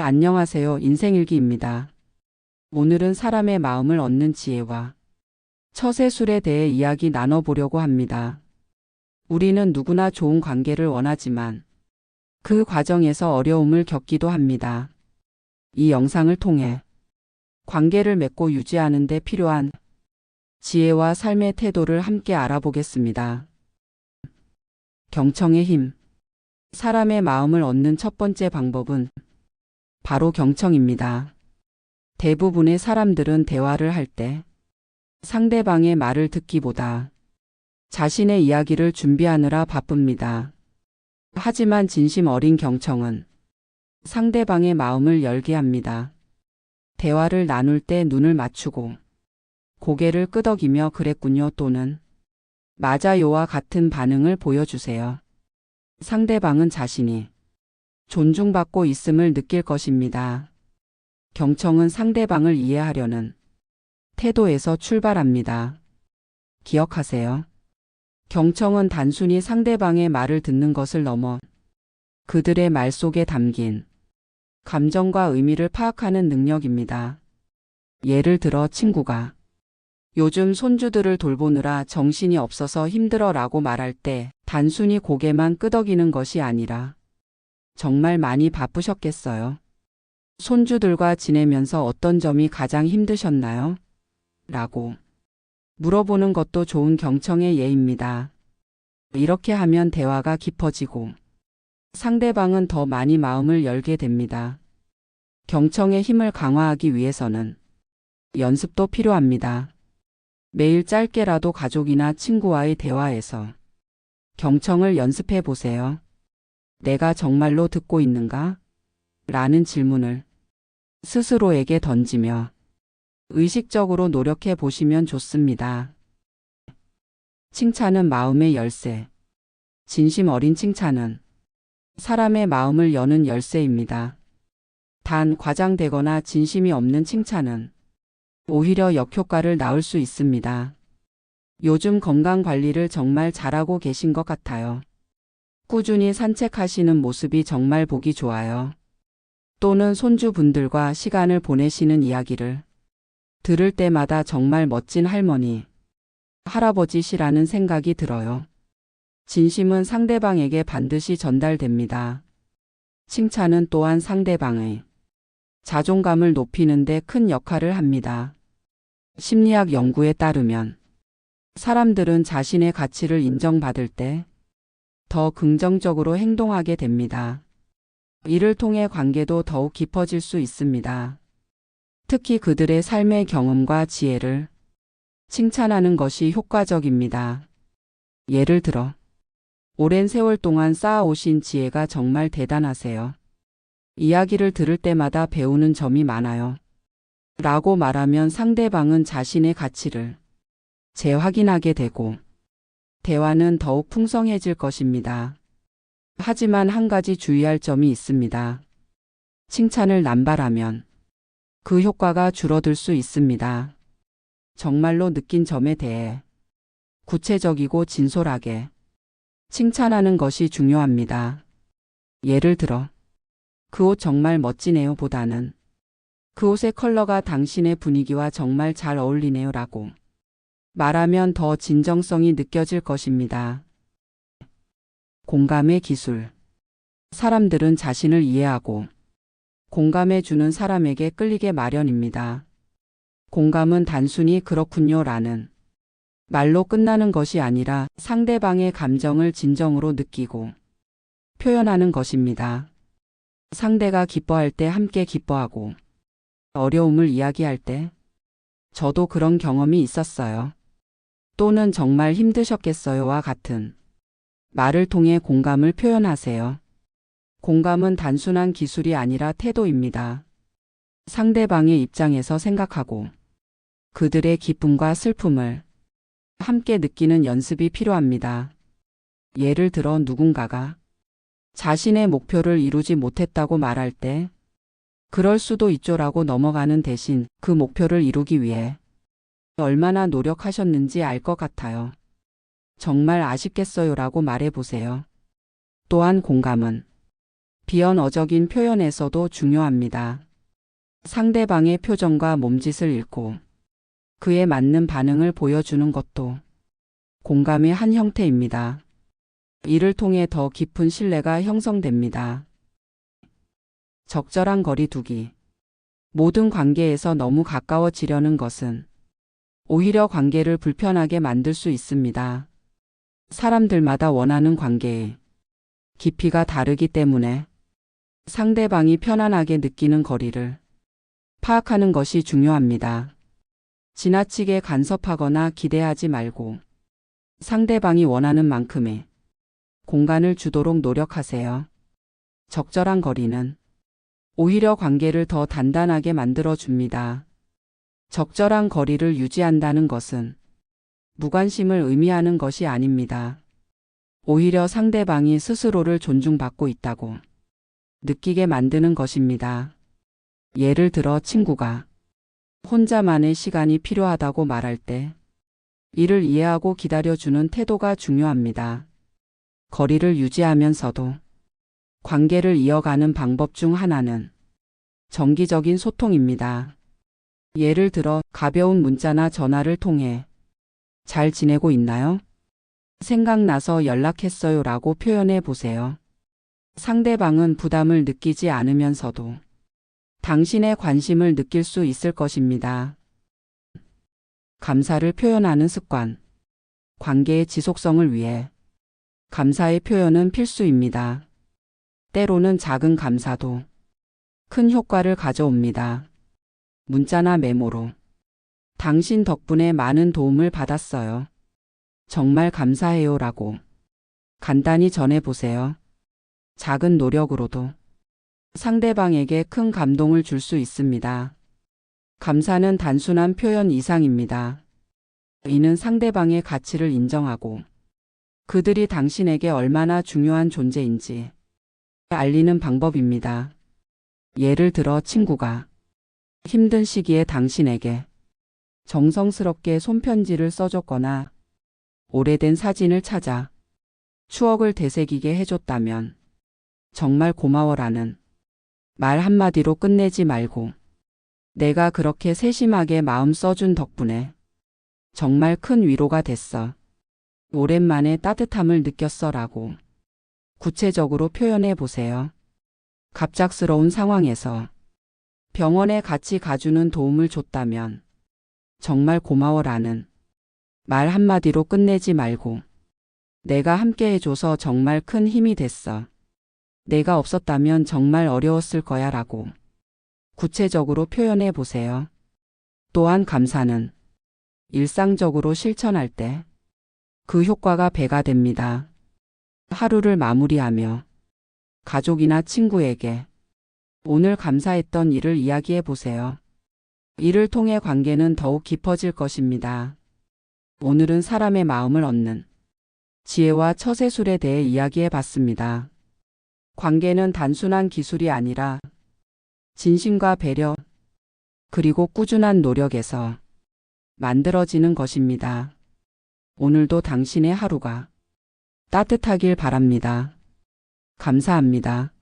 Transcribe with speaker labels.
Speaker 1: 안녕하세요. 인생일기입니다. 오늘은 사람의 마음을 얻는 지혜와 처세술에 대해 이야기 나눠보려고 합니다. 우리는 누구나 좋은 관계를 원하지만 그 과정에서 어려움을 겪기도 합니다. 이 영상을 통해 관계를 맺고 유지하는 데 필요한 지혜와 삶의 태도를 함께 알아보겠습니다. 경청의 힘. 사람의 마음을 얻는 첫 번째 방법은 바로 경청입니다. 대부분의 사람들은 대화를 할 때 상대방의 말을 듣기보다 자신의 이야기를 준비하느라 바쁩니다. 하지만 진심 어린 경청은 상대방의 마음을 열게 합니다. 대화를 나눌 때 눈을 맞추고 고개를 끄덕이며 그랬군요 또는 맞아요와 같은 반응을 보여주세요. 상대방은 자신이 존중받고 있음을 느낄 것입니다. 경청은 상대방을 이해하려는 태도에서 출발합니다. 기억하세요. 경청은 단순히 상대방의 말을 듣는 것을 넘어 그들의 말 속에 담긴 감정과 의미를 파악하는 능력입니다. 예를 들어 친구가 요즘 손주들을 돌보느라 정신이 없어서 힘들어 라고 말할 때 단순히 고개만 끄덕이는 것이 아니라 정말 많이 바쁘셨겠어요. 손주들과 지내면서 어떤 점이 가장 힘드셨나요? 라고 물어보는 것도 좋은 경청의 예입니다. 이렇게 하면 대화가 깊어지고 상대방은 더 많이 마음을 열게 됩니다. 경청의 힘을 강화하기 위해서는 연습도 필요합니다. 매일 짧게라도 가족이나 친구와의 대화에서 경청을 연습해 보세요. 내가 정말로 듣고 있는가? 라는 질문을 스스로에게 던지며 의식적으로 노력해 보시면 좋습니다. 칭찬은 마음의 열쇠. 진심 어린 칭찬은 사람의 마음을 여는 열쇠입니다. 단 과장되거나 진심이 없는 칭찬은 오히려 역효과를 낳을 수 있습니다. 요즘 건강 관리를 정말 잘하고 계신 것 같아요. 꾸준히 산책하시는 모습이 정말 보기 좋아요. 또는 손주분들과 시간을 보내시는 이야기를 들을 때마다 정말 멋진 할머니, 할아버지시라는 생각이 들어요. 진심은 상대방에게 반드시 전달됩니다. 칭찬은 또한 상대방의 자존감을 높이는 데 큰 역할을 합니다. 심리학 연구에 따르면 사람들은 자신의 가치를 인정받을 때 더 긍정적으로 행동하게 됩니다. 이를 통해 관계도 더욱 깊어질 수 있습니다. 특히 그들의 삶의 경험과 지혜를 칭찬하는 것이 효과적입니다. 예를 들어, 오랜 세월 동안 쌓아오신 지혜가 정말 대단하세요. 이야기를 들을 때마다 배우는 점이 많아요. 라고 말하면 상대방은 자신의 가치를 재확인하게 되고 대화는 더욱 풍성해질 것입니다. 하지만 한 가지 주의할 점이 있습니다. 칭찬을 남발하면 그 효과가 줄어들 수 있습니다. 정말로 느낀 점에 대해 구체적이고 진솔하게 칭찬하는 것이 중요합니다. 예를 들어, 그 옷 정말 멋지네요 보다는 그 옷의 컬러가 당신의 분위기와 정말 잘 어울리네요 라고 말하면 더 진정성이 느껴질 것입니다. 공감의 기술. 사람들은 자신을 이해하고 공감해 주는 사람에게 끌리게 마련입니다. 공감은 단순히 그렇군요 라는 말로 끝나는 것이 아니라 상대방의 감정을 진정으로 느끼고 표현하는 것입니다. 상대가 기뻐할 때 함께 기뻐하고 어려움을 이야기할 때 저도 그런 경험이 있었어요. 또는 정말 힘드셨겠어요와 같은 말을 통해 공감을 표현하세요. 공감은 단순한 기술이 아니라 태도입니다. 상대방의 입장에서 생각하고 그들의 기쁨과 슬픔을 함께 느끼는 연습이 필요합니다. 예를 들어 누군가가 자신의 목표를 이루지 못했다고 말할 때 그럴 수도 있죠라고 넘어가는 대신 그 목표를 이루기 위해 얼마나 노력하셨는지 알 것 같아요. 정말 아쉽겠어요라고 말해보세요. 또한 공감은 비언어적인 표현에서도 중요합니다. 상대방의 표정과 몸짓을 읽고 그에 맞는 반응을 보여주는 것도 공감의 한 형태입니다. 이를 통해 더 깊은 신뢰가 형성됩니다. 적절한 거리 두기. 모든 관계에서 너무 가까워지려는 것은 오히려 관계를 불편하게 만들 수 있습니다. 사람들마다 원하는 관계의 깊이가 다르기 때문에 상대방이 편안하게 느끼는 거리를 파악하는 것이 중요합니다. 지나치게 간섭하거나 기대하지 말고 상대방이 원하는 만큼의 공간을 주도록 노력하세요. 적절한 거리는 오히려 관계를 더 단단하게 만들어줍니다. 적절한 거리를 유지한다는 것은 무관심을 의미하는 것이 아닙니다. 오히려 상대방이 스스로를 존중받고 있다고 느끼게 만드는 것입니다. 예를 들어 친구가 혼자만의 시간이 필요하다고 말할 때 이를 이해하고 기다려주는 태도가 중요합니다. 거리를 유지하면서도 관계를 이어가는 방법 중 하나는 정기적인 소통입니다. 예를 들어 가벼운 문자나 전화를 통해 잘 지내고 있나요? 생각나서 연락했어요 라고 표현해 보세요. 상대방은 부담을 느끼지 않으면서도 당신의 관심을 느낄 수 있을 것입니다. 감사를 표현하는 습관. 관계의 지속성을 위해 감사의 표현은 필수입니다. 때로는 작은 감사도 큰 효과를 가져옵니다. 문자나 메모로 당신 덕분에 많은 도움을 받았어요. 정말 감사해요 라고 간단히 전해보세요. 작은 노력으로도 상대방에게 큰 감동을 줄 수 있습니다. 감사는 단순한 표현 이상입니다. 이는 상대방의 가치를 인정하고 그들이 당신에게 얼마나 중요한 존재인지 알리는 방법입니다. 예를 들어 친구가 힘든 시기에 당신에게 정성스럽게 손편지를 써줬거나 오래된 사진을 찾아 추억을 되새기게 해줬다면 정말 고마워라는 말 한마디로 끝내지 말고 내가 그렇게 세심하게 마음 써준 덕분에 정말 큰 위로가 됐어. 오랜만에 따뜻함을 느꼈어 라고 구체적으로 표현해 보세요. 갑작스러운 상황에서 병원에 같이 가주는 도움을 줬다면 정말 고마워라는 말 한마디로 끝내지 말고 내가 함께 해줘서 정말 큰 힘이 됐어. 내가 없었다면 정말 어려웠을 거야 라고 구체적으로 표현해 보세요. 또한 감사는 일상적으로 실천할 때 그 효과가 배가 됩니다. 하루를 마무리하며 가족이나 친구에게 오늘 감사했던 일을 이야기해 보세요. 이를 통해 관계는 더욱 깊어질 것입니다. 오늘은 사람의 마음을 얻는 지혜와 처세술에 대해 이야기해 봤습니다. 관계는 단순한 기술이 아니라 진심과 배려, 그리고 꾸준한 노력에서 만들어지는 것입니다. 오늘도 당신의 하루가 따뜻하길 바랍니다. 감사합니다.